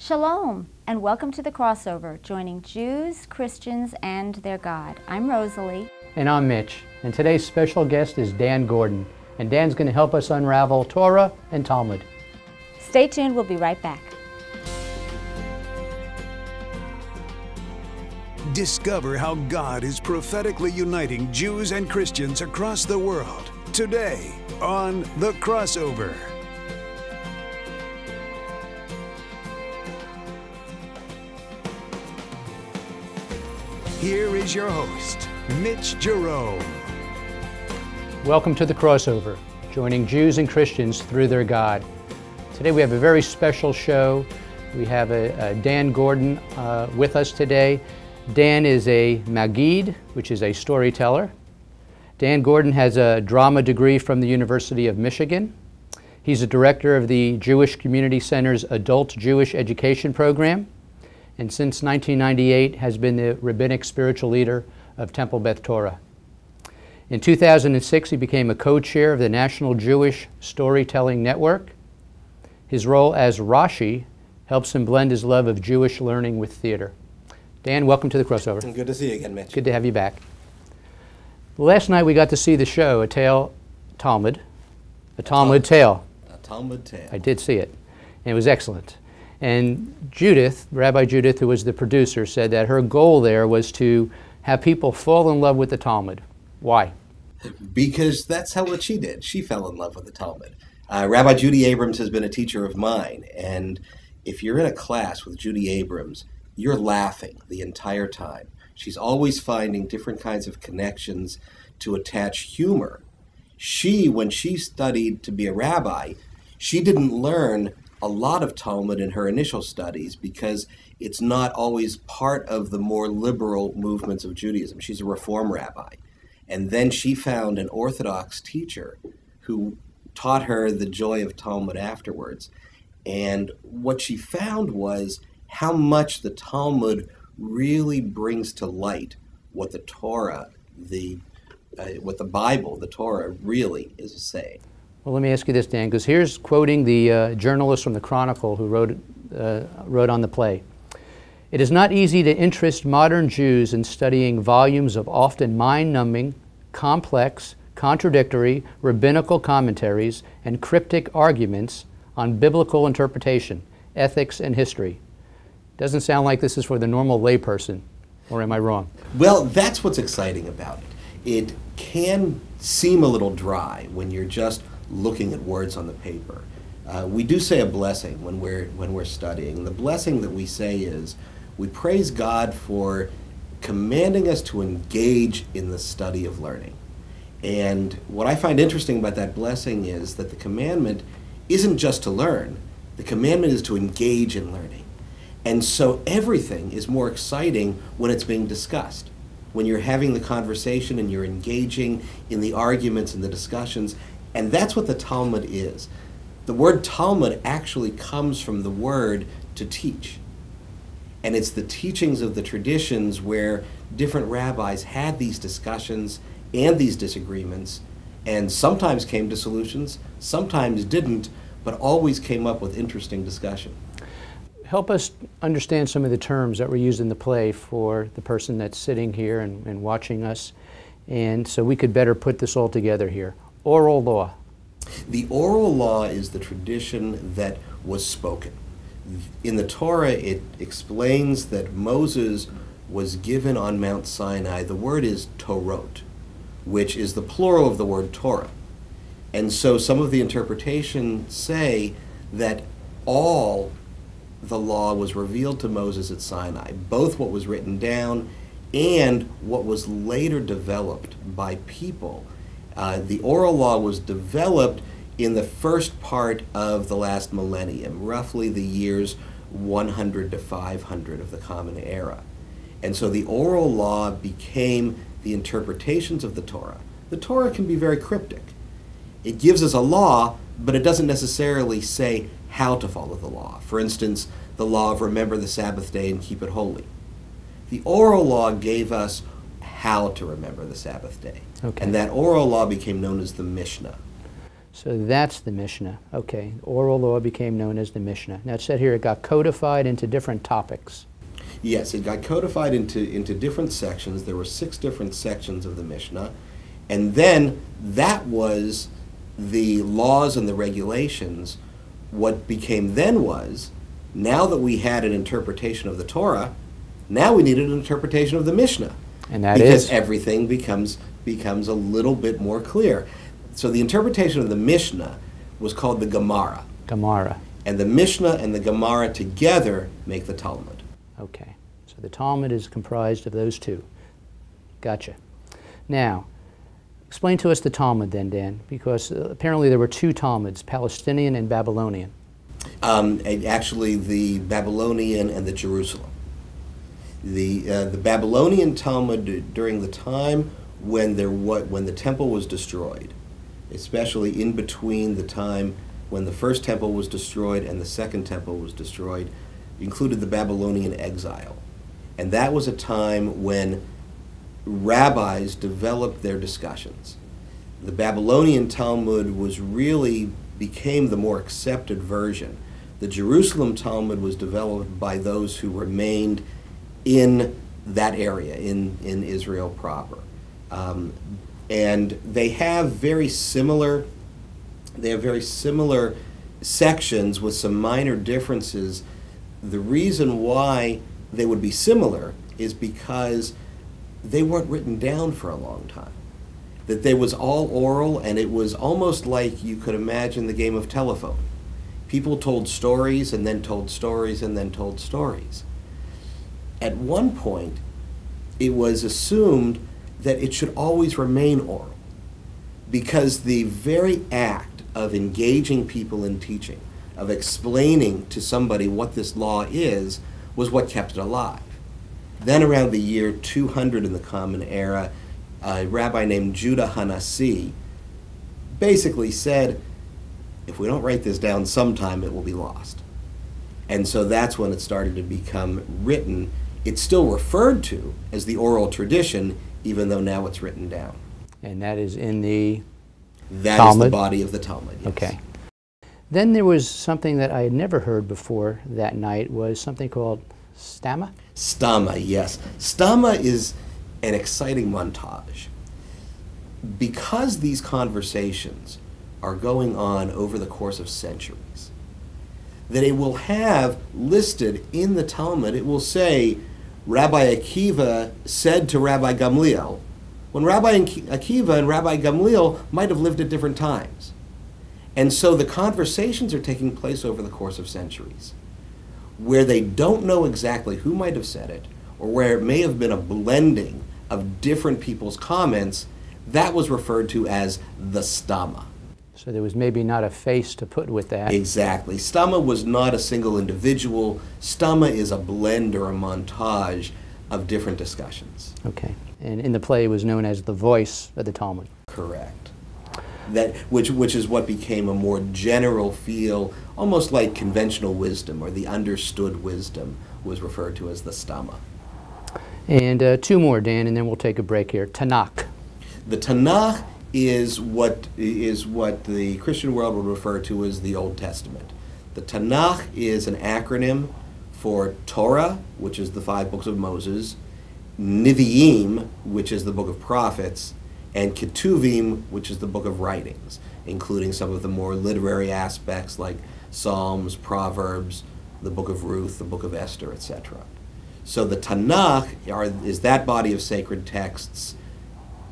Shalom, and welcome to The Crossover, joining Jews, Christians, and their God. I'm Rosalie. And I'm Mitch. And today's special guest is Dan Gordon. And Dan's going to help us unravel Torah and Talmud. Stay tuned, we'll be right back. Discover how God is prophetically uniting Jews and Christians across the world today on The Crossover. Here is your host, Mitch Jerome. Welcome to The Crossover, joining Jews and Christians through their God. Today we have a very special show. We have Dan Gordon with us today. Dan is a Magid, which is a storyteller. Dan Gordon has a drama degree from the University of Michigan. He's a director of the Jewish Community Center's Adult Jewish Education Program, and since 1998 has been the rabbinic spiritual leader of Temple Beth Torah. In 2006, he became a co-chair of the National Jewish Storytelling Network. His role as Rashi helps him blend his love of Jewish learning with theater. Dan, welcome to The Crossover. Good to see you again, Mitch. Good to have you back. Last night we got to see the show, A Talmud Tale. A Talmud Tale. I did see it, and it was excellent. And Judith, Rabbi Judith, who was the producer, said that her goal there was to have people fall in love with the Talmud. Why? Because that's what she did. She fell in love with the Talmud. Rabbi Judy Abrams has been a teacher of mine, and if you're in a class with Judy Abrams, you're laughing the entire time. She's always finding different kinds of connections to attach humor. When she studied to be a rabbi, she didn't learn a lot of Talmud in her initial studies because it's not always part of the more liberal movements of Judaism. She's a Reform rabbi. And then she found an Orthodox teacher who taught her the joy of Talmud afterwards. And what she found was how much the Talmud really brings to light what the Torah, what the Bible, the Torah, really is saying. Well, let me ask you this, Dan, because here's quoting the journalist from the Chronicle who wrote on the play. It is not easy to interest modern Jews in studying volumes of often mind-numbing, complex, contradictory, rabbinical commentaries and cryptic arguments on biblical interpretation, ethics, and history. Doesn't sound like this is for the normal layperson, or am I wrong? Well, that's what's exciting about it. It can seem a little dry when you're just looking at words on the paper. We do say a blessing when we're studying. The blessing that we say is we praise God for commanding us to engage in the study of learning. And what I find interesting about that blessing is that the commandment isn't just to learn. The commandment is to engage in learning. And so everything is more exciting when it's being discussed. When you're having the conversation and you're engaging in the arguments and the discussions. And that's what the Talmud is. The word Talmud actually comes from the word to teach. And it's the teachings of the traditions where different rabbis had these discussions and these disagreements, and sometimes came to solutions, sometimes didn't, but always came up with interesting discussion. Help us understand some of the terms that were used in the play for the person that's sitting here and watching us, and so we could better put this all together here. Oral law. The oral law is the tradition that was spoken. In the Torah, it explains that Moses was given on Mount Sinai, the word is Torot, which is the plural of the word Torah. And so some of the interpretations say that all the law was revealed to Moses at Sinai, both what was written down and what was later developed by people. The oral law was developed in the first part of the last millennium, roughly the years 100 to 500 of the Common Era. And so the oral law became the interpretations of the Torah. The Torah can be very cryptic. It gives us a law, but it doesn't necessarily say how to follow the law. For instance, the law of remember the Sabbath day and keep it holy. The oral law gave us how to remember the Sabbath day. Okay. And that oral law became known as the Mishnah. So that's the Mishnah. Okay, oral law became known as the Mishnah. Now it said here it got codified into different topics. Yes, it got codified into different sections. There were 6 different sections of the Mishnah. And then that was the laws and the regulations. What became then was, now that we had an interpretation of the Torah, now we needed an interpretation of the Mishnah. And that because is? Everything becomes a little bit more clear. So the interpretation of the Mishnah was called the Gemara. Gemara. And the Mishnah and the Gemara together make the Talmud. Okay. So the Talmud is comprised of those two. Gotcha. Now, explain to us the Talmud then, Dan, because apparently there were 2 Talmuds, Palestinian and Babylonian. Actually, the Babylonian and the Jerusalem. The Babylonian Talmud during the time when the temple was destroyed, especially in between the time when the first temple was destroyed and the second temple was destroyed, included the Babylonian exile. And that was a time when rabbis developed their discussions. The Babylonian Talmud became the more accepted version. The Jerusalem Talmud was developed by those who remained in that area, in Israel proper. And they have very similar sections with some minor differences. The reason why they would be similar is because they weren't written down for a long time. That they was all oral, and it was almost like you could imagine the game of telephone. People told stories and then told stories and then told stories. At one point, it was assumed that it should always remain oral, because the very act of engaging people in teaching, of explaining to somebody what this law is, was what kept it alive. Then around the year 200 in the Common Era, a rabbi named Judah Hanassi basically said, if we don't write this down sometime, it will be lost. And so that's when it started to become written. It's still referred to as the oral tradition, even though now it's written down. And that is in the Talmud? That is the body of the Talmud, yes. Okay. Then there was something that I had never heard before that night, was something called Stamma? Stamma, yes. Stamma is an exciting montage. Because these conversations are going on over the course of centuries, that it will have listed in the Talmud, it will say, Rabbi Akiva said to Rabbi Gamliel, when Rabbi Akiva and Rabbi Gamliel might have lived at different times. And so the conversations are taking place over the course of centuries, where they don't know exactly who might have said it, or where it may have been a blending of different people's comments. That was referred to as the stamma. So there was maybe not a face to put with that. Exactly. Stamma was not a single individual. Stamma is a blend or a montage of different discussions. Okay. And in the play it was known as the voice of the Talmud. Correct. Which is what became a more general feel, almost like conventional wisdom or the understood wisdom was referred to as the stamma. And 2 more, Dan, and then we'll take a break here. Tanakh. The Tanakh is what the Christian world would refer to as the Old Testament. The Tanakh is an acronym for Torah, which is the 5 books of Moses, Nevi'im, which is the book of prophets, and Ketuvim, which is the book of writings, including some of the more literary aspects like Psalms, Proverbs, the book of Ruth, the book of Esther, etc. So the Tanakh is that body of sacred texts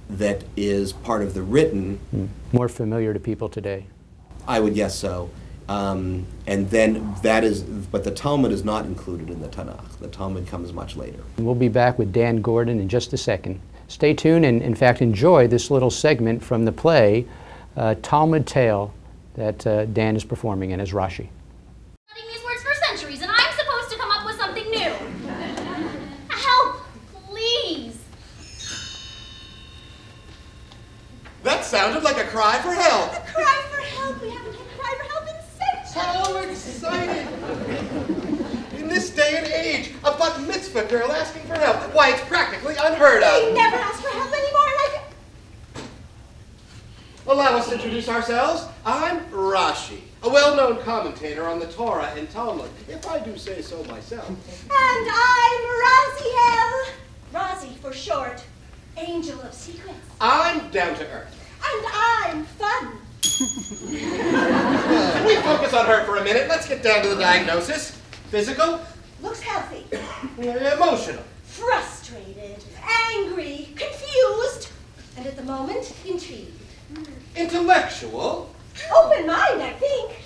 that is part of the written. More familiar to people today. I would guess so. And then but the Talmud is not included in the Tanakh. The Talmud comes much later. We'll be back with Dan Gordon in just a second. Stay tuned and, in fact, enjoy this little segment from the play, Talmud Tale, that Dan is performing in as Rashi. Studying these words for centuries, and I'm supposed to come up with something new. Help, please. That sounded like a cry for help. A cry for help. We haven't had a cry for help in centuries. How exciting! In this day and age, a bat mitzvah girl asking for help. Why, it's practically unheard They of. never ask for help anymore. Allow us to introduce ourselves. I'm Rashi, a well-known commentator on the Torah and Talmud, if I do say so myself. And I'm Raziel. Razi for short. Angel of Secrets. I'm down to earth. And I'm fun. Can we focus on her for a minute? Let's get down to the diagnosis. Physical? Looks healthy. Emotional? Frustrated. Angry. Confused. And at the moment, intrigued. Intellectual? Open mind, I think.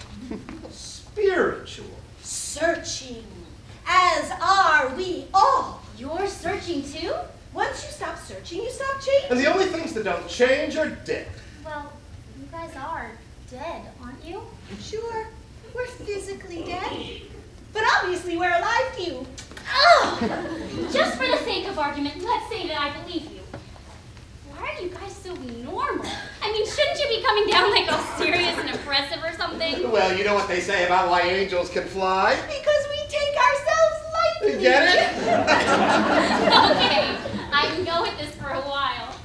Spiritual? Searching. As are we all. You're searching too? Once you stop searching, you stop changing. And the only things that don't change are dead. Well, you guys are dead, aren't you? Sure, we're physically dead. But obviously we're alive to you. Oh! Just for the sake of argument, let's say that I believe you. Why are you guys so normal? I mean, shouldn't you be coming down like all serious and impressive or something? Well, you know what they say about why angels can fly? Because we take ourselves lightly. Get it? Okay, I can go with this for a while.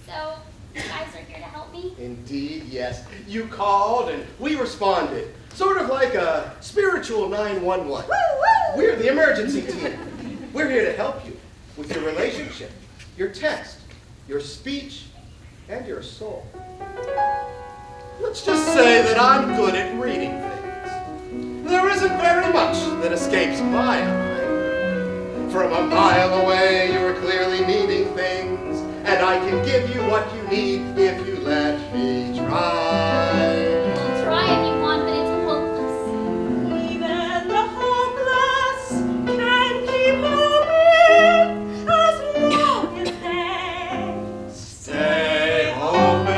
So, you guys are here to help me? Indeed, yes. You called and we responded. Sort of like a spiritual 911. Woo, woo. We're the emergency team. We're here to help you with your relationship, your text, your speech, and your soul. Let's just say that I'm good at reading things. There isn't very much that escapes my eye. From a mile away, you're clearly needing things, and I can give you what you need if you let me try. We'll try if you want, but it's hopeless. Even the hopeless can keep hoping as long as they Stay open.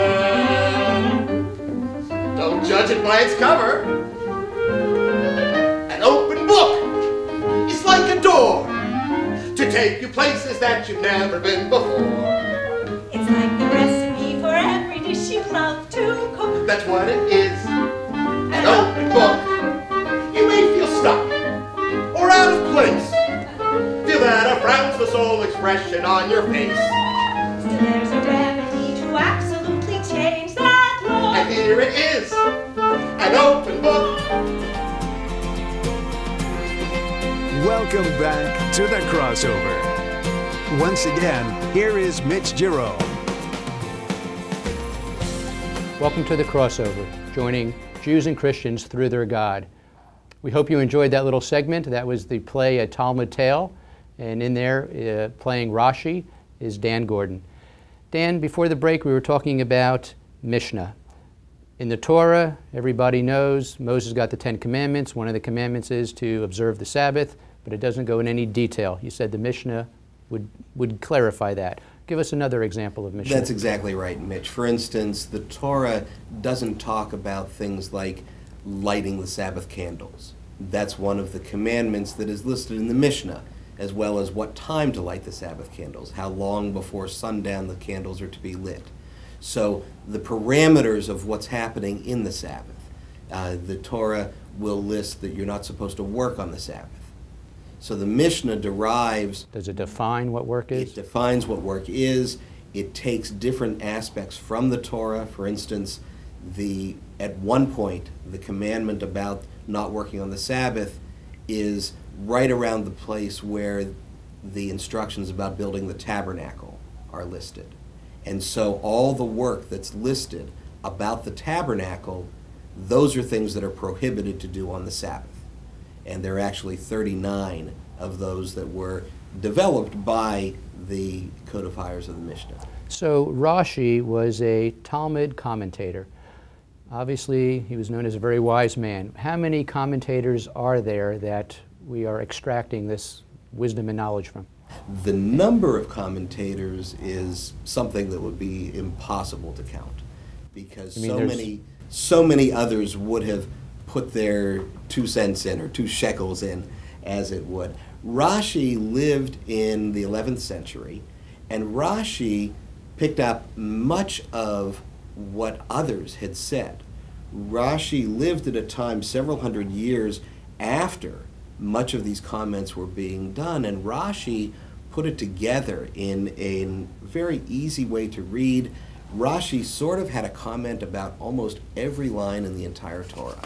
Don't judge it by its cover. An open book is like a door to take you places that you've never been before. It's like the recipe for every dish you love to cook. That's what it is. An open book. You may feel stuck or out of place. Feel that a frown's the sole expression on your face. Still there's a remedy to absolutely change that look. And here it is. An open book. Welcome back to the crossover. Once again, here is Mitch Giro. Welcome to the crossover, joining Jews and Christians through their God. We hope you enjoyed that little segment. That was the play A Talmud Tale, and in there, playing Rashi, is Dan Gordon. Dan, before the break, we were talking about Mishnah. In the Torah, everybody knows Moses got the 10 Commandments. One of the commandments is to observe the Sabbath, but it doesn't go in any detail. You said the Mishnah would clarify that. Give us another example of Mishnah. That's exactly right, Mitch. For instance, the Torah doesn't talk about things like lighting the Sabbath candles. That's one of the commandments that is listed in the Mishnah, as well as what time to light the Sabbath candles, how long before sundown the candles are to be lit. So the parameters of what's happening in the Sabbath. The Torah will list that you're not supposed to work on the Sabbath. So the Mishnah derives... Does it define what work is? It defines what work is. It takes different aspects from the Torah. For instance, at one point, the commandment about not working on the Sabbath is right around the place where the instructions about building the tabernacle are listed. And so all the work that's listed about the tabernacle, those are things that are prohibited to do on the Sabbath. And there are actually 39 of those that were developed by the codifiers of the Mishnah. So Rashi was a Talmud commentator. Obviously, he was known as a very wise man. How many commentators are there that we are extracting this wisdom and knowledge from? The number of commentators is something that would be impossible to count, because so many others would have put their 2 cents in, or 2 shekels in, as it would. Rashi lived in the 11th century, and Rashi picked up much of what others had said. Rashi lived at a time several hundred years after much of these comments were being done, and Rashi put it together in a very easy way to read, Rashi sort of had a comment about almost every line in the entire Torah.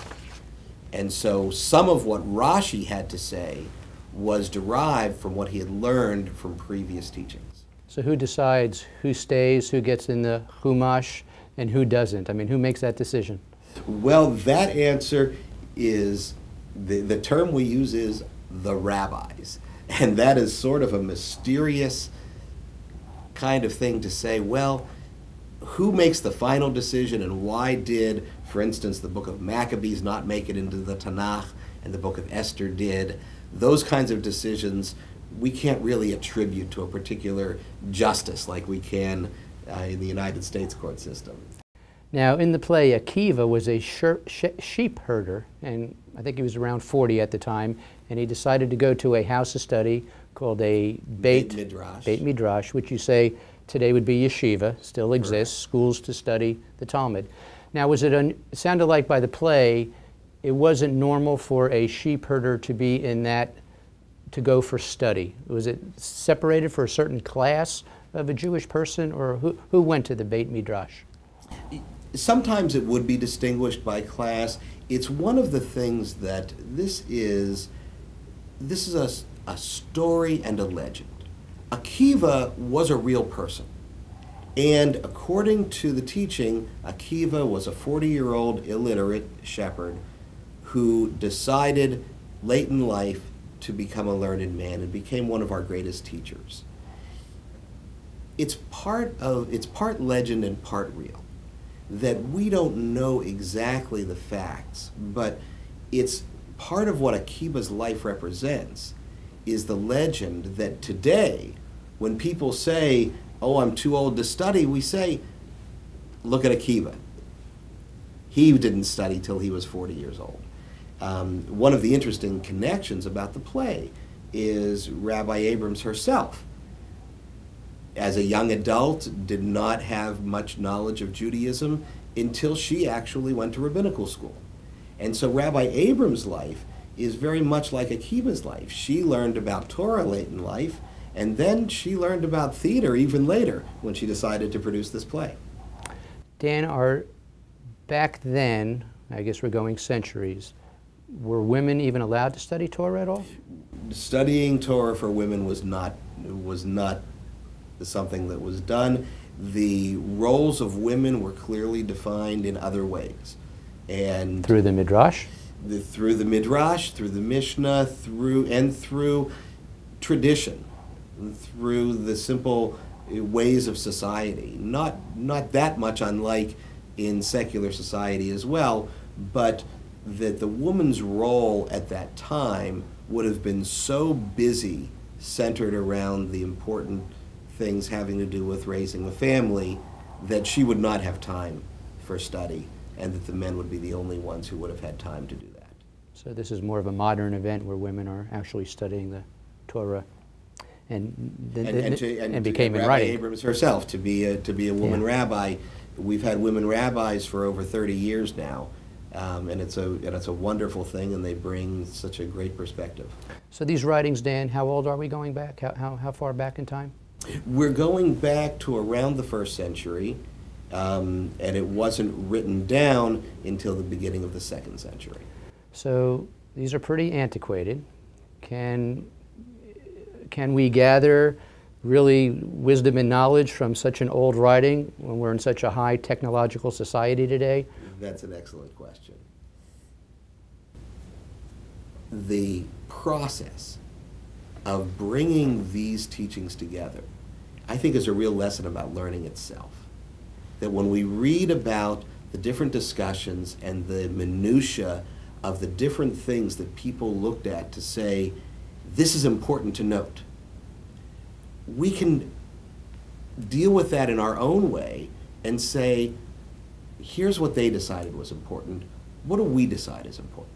And so some of what Rashi had to say was derived from what he had learned from previous teachings. So who decides who stays, who gets in the Chumash, and who doesn't? I mean, who makes that decision? Well, that answer is, the term we use is the rabbis. And that is sort of a mysterious kind of thing to say, well, who makes the final decision and why did, for instance, the book of Maccabees not make it into the Tanakh and the book of Esther did? Those kinds of decisions we can't really attribute to a particular justice like we can in the United States court system. Now, in the play, Akiva was a sheep herder, and I think he was around 40 at the time, and he decided to go to a house of study called a Beit Midrash, which you say today would be yeshiva, still exists, schools to study the Talmud. Now, it sounded like by the play, it wasn't normal for a sheep herder to be in that, to go for study. Was it separated for a certain class of a Jewish person, or who went to the Beit Midrash? Sometimes it would be distinguished by class. It's one of the things that this is a story and a legend. Akiva was a real person. And according to the teaching, Akiva was a 40-year-old illiterate shepherd who decided late in life to become a learned man and became one of our greatest teachers. It's part legend and part real, that we don't know exactly the facts, but it's part of what Akiva's life represents is the legend that today, when people say, oh, I'm too old to study, we say, look at Akiva. He didn't study till he was 40 years old. One of the interesting connections about the play is Rabbi Abrams herself. As a young adult, did not have much knowledge of Judaism until she actually went to rabbinical school. And so Rabbi Abrams' life is very much like Akiva's life. She learned about Torah late in life, and then she learned about theater even later when she decided to produce this play. Dan, back then, I guess we're going centuries, were women even allowed to study Torah at all? Studying Torah for women was not something that was done. The roles of women were clearly defined in other ways. And through the Midrash? Through the Midrash, through the Mishnah, through tradition, through the simple ways of society. Not that much unlike in secular society as well, but that the woman's role at that time would have been so busy, centered around the important things having to do with raising a family, that she would not have time for study, and that the men would be the only ones who would have had time to do that. So this is more of a modern event where women are actually studying the Torah and became in writing. Rabbi Abrams herself to be a woman rabbi. We've had women rabbis for over 30 years now, and it's a wonderful thing, and they bring such a great perspective. So these writings, Dan, how old are we going back? How far back in time? We're going back to around the 1st century, and it wasn't written down until the beginning of the 2nd century. So these are pretty antiquated. Can we gather really wisdom and knowledge from such an old writing when we're in such a high technological society today? That's an excellent question. The process of bringing these teachings together, I think, is a real lesson about learning itself. That when we read about the different discussions and the minutiae of the different things that people looked at to say, this is important to note, we can deal with that in our own way and say, here's what they decided was important. What do we decide is important?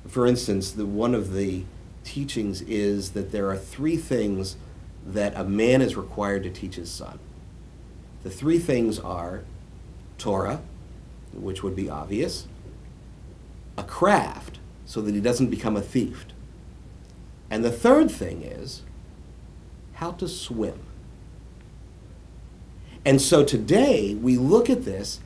For instance, one of the teachings is that there are 3 things that a man is required to teach his son. The 3 things are Torah, which would be obvious, a craft, so that he doesn't become a thief, and the 3rd thing is how to swim. And so today we look at this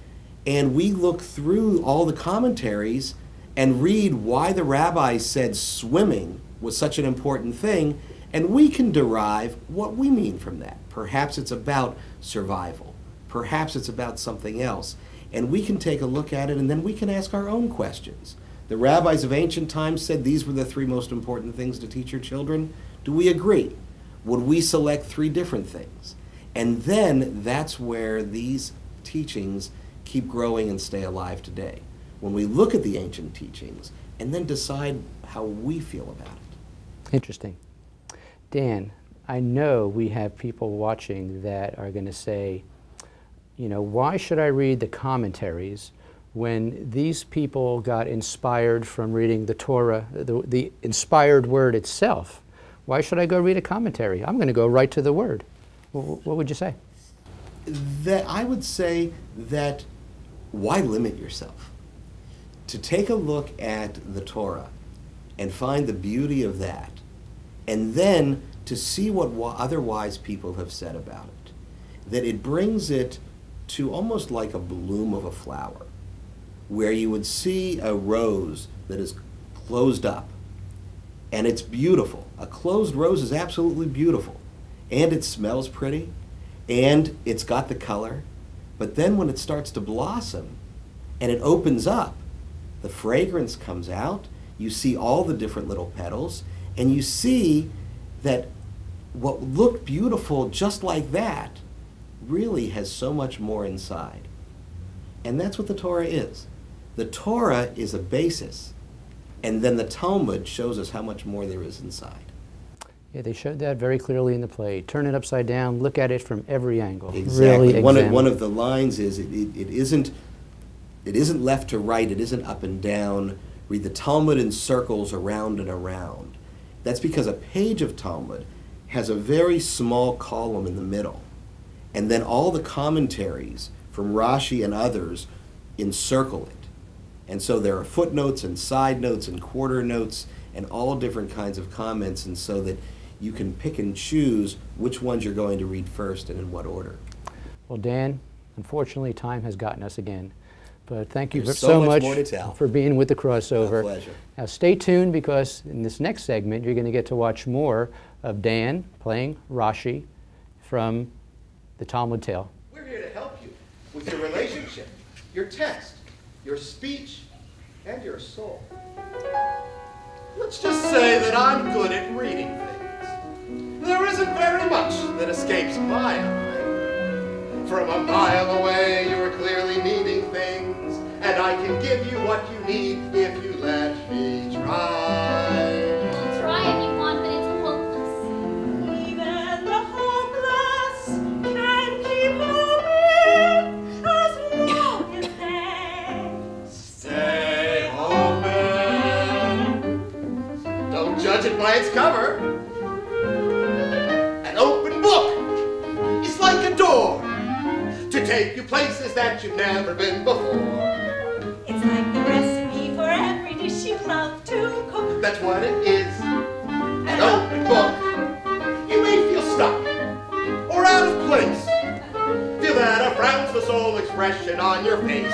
and we look through all the commentaries and read why the rabbis said swimming was such an important thing, and we can derive what we mean from that. Perhaps it's about survival. Perhaps it's about something else. And we can take a look at it, and then we can ask our own questions. The rabbis of ancient times said these were the 3 most important things to teach your children. Do we agree? Would we select 3 different things? And then that's where these teachings keep growing and stay alive today. When we look at the ancient teachings and then decide how we feel about it. Interesting. Dan, I know we have people watching that are going to say, you know, why should I read the commentaries when these people got inspired from reading the Torah, the inspired word itself? Why should I go read a commentary? I'm going to go right to the word. What would you say? That I would say that why limit yourself? To take a look at the Torah and find the beauty of that, and then to see what other wise people have said about it, that it brings it to almost like a bloom of a flower, where you would see a rose that is closed up, and it's beautiful. A closed rose is absolutely beautiful, and it smells pretty, and it's got the color, but then when it starts to blossom and it opens up, the fragrance comes out, you see all the different little petals, and you see that what looked beautiful just like that really has so much more inside. And that's what the Torah is. The Torah is a basis, and then the Talmud shows us how much more there is inside. Yeah, they showed that very clearly in the play. Turn it upside down, look at it from every angle. Exactly. Really One of the lines is, it isn't left to right, it isn't up and down. Read the Talmud in circles around and around. That's because a page of Talmud has a very small column in the middle. And then all the commentaries from Rashi and others encircle it. And so there are footnotes and side notes and quarter notes and all different kinds of comments, and so that you can pick and choose which ones you're going to read first and in what order. Well, Dan, unfortunately time has gotten us again. But thank you There's so much more to tell. for being with the crossover. My pleasure. Now stay tuned, because in this next segment you're going to get to watch more of Dan playing Rashi from the Talmud tale. We're here to help you with your relationship, your text, your speech, and your soul. Let's just say that I'm good at reading things. There isn't very much that escapes my eye. From a mile away, you are clearly needing things, and I can give you what you need if you let me try. Try if you want, but it's hopeless. Even the hopeless can keep hoping as long as they Stay open. Don't judge it by its cover. An open book is like a door to take you places that you've never been before. It's like the recipe for every dish you love to cook. That's what it is. An open book. You may feel stuck or out of place. Feel that a frown's the sole expression on your face.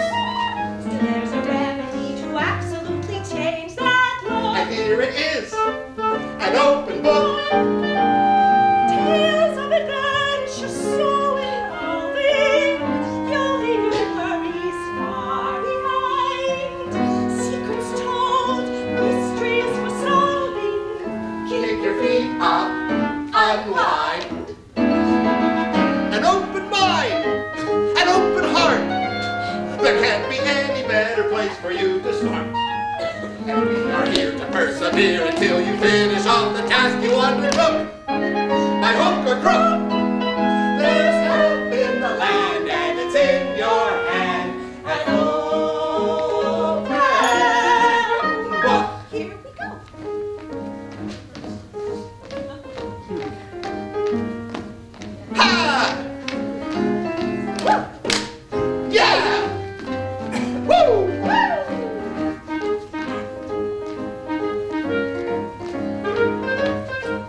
Still there's a remedy to absolutely change that look. And here it is. An open book. Tales of adventure so evolving, you'll leave your worries far behind. Secrets told, mysteries for solving. Kick your feet up, unwind. An open mind, an open heart. There can't be any better place for you to start. And we are here to persevere until you finish off the task you undertook. By hook or crook, there's help in the land, and it's in your hand. An open book. Here we go. Ha! Yeah! Woo!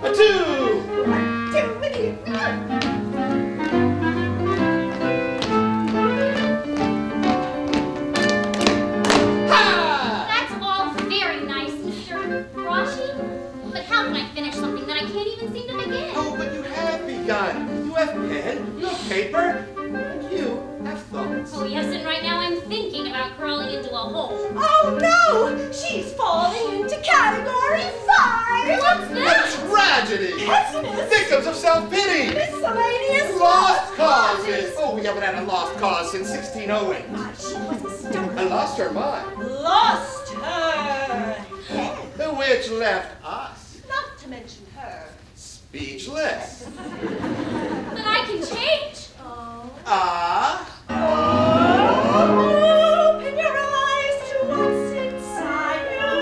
A two! paper. And you have thoughts. Oh, yes, and right now I'm thinking about crawling into a hole. Oh no! She's falling into category 5! What's A that? tragedy. Pessimist! Victims of self-pity. Miscellaneous Lost causes. Oh, we haven't had a lost cause since 1608. Ah, she was a stumper. I lost her mind. Lost her head. Which left us Not to mention her. speechless. But I can change. Oh. Ah. Open your eyes to what's inside you.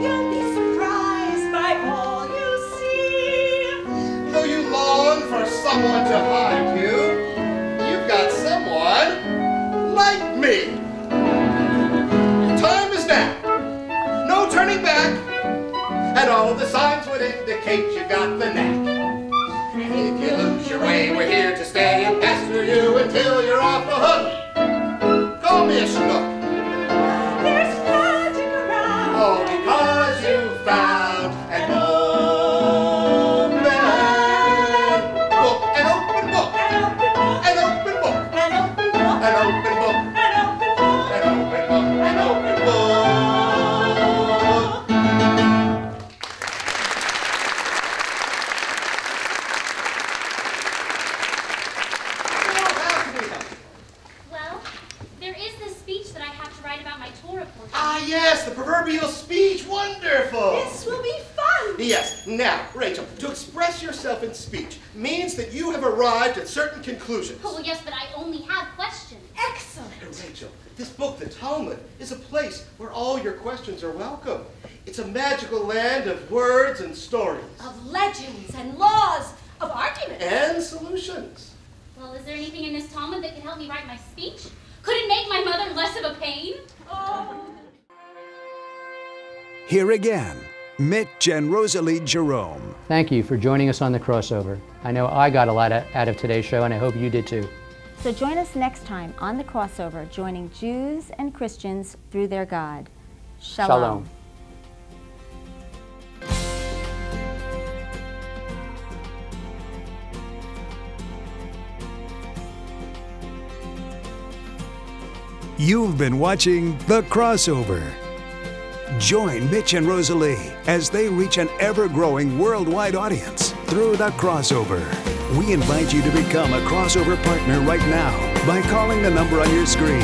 You'll be surprised by all you see. Though you long for someone to hide you, you've got someone like me. Time is now. No turning back. And all the signs would indicate you got the knack. And if you lose your way, we're here to stay and pester you until you're off the hook. Call me a schnook. There's magic around. All because you found an open book. An open book. An open book. An open book. An open book. An open book. An open book. An open book. An open book. Well, there is this speech that I have to write about my Torah portion. Ah, yes, the proverbial speech. Wonderful. This will be fun. Yes. Now, Rachel, to express yourself in speech means that you have arrived at certain conclusions. Oh, well, yes, but I only have questions. Excellent. Rachel, this book, the Talmud, is a place where all your questions are welcome. It's a magical land of words and stories. Of legends and laws, of arguments. And solutions. Well, is there anything in this Talmud that could help me write my speech? Could it make my mother less of a pain? Oh. Here again, Mitch and Rosalie Jerome. Thank you for joining us on The Crossover. I know I got a lot out of today's show, and I hope you did too. So join us next time on The Crossover, joining Jews and Christians through their God. Shalom. You've been watching The Crossover. Join Mitch and Rosalie as they reach an ever-growing worldwide audience through The Crossover. We invite you to become a Crossover partner right now by calling the number on your screen.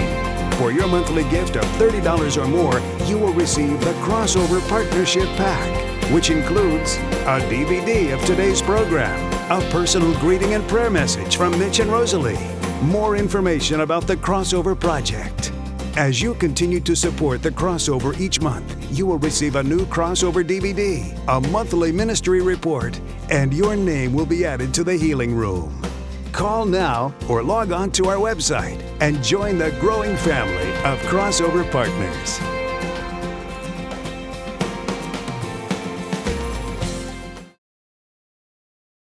For your monthly gift of $30 or more, you will receive the Crossover Partnership Pack, which includes a DVD of today's program, a personal greeting and prayer message from Mitch and Rosalie, more information about the Crossover Project. As you continue to support the Crossover each month, you will receive a new Crossover DVD, a monthly ministry report, and your name will be added to the Healing Room. Call now or log on to our website and join the growing family of Crossover partners.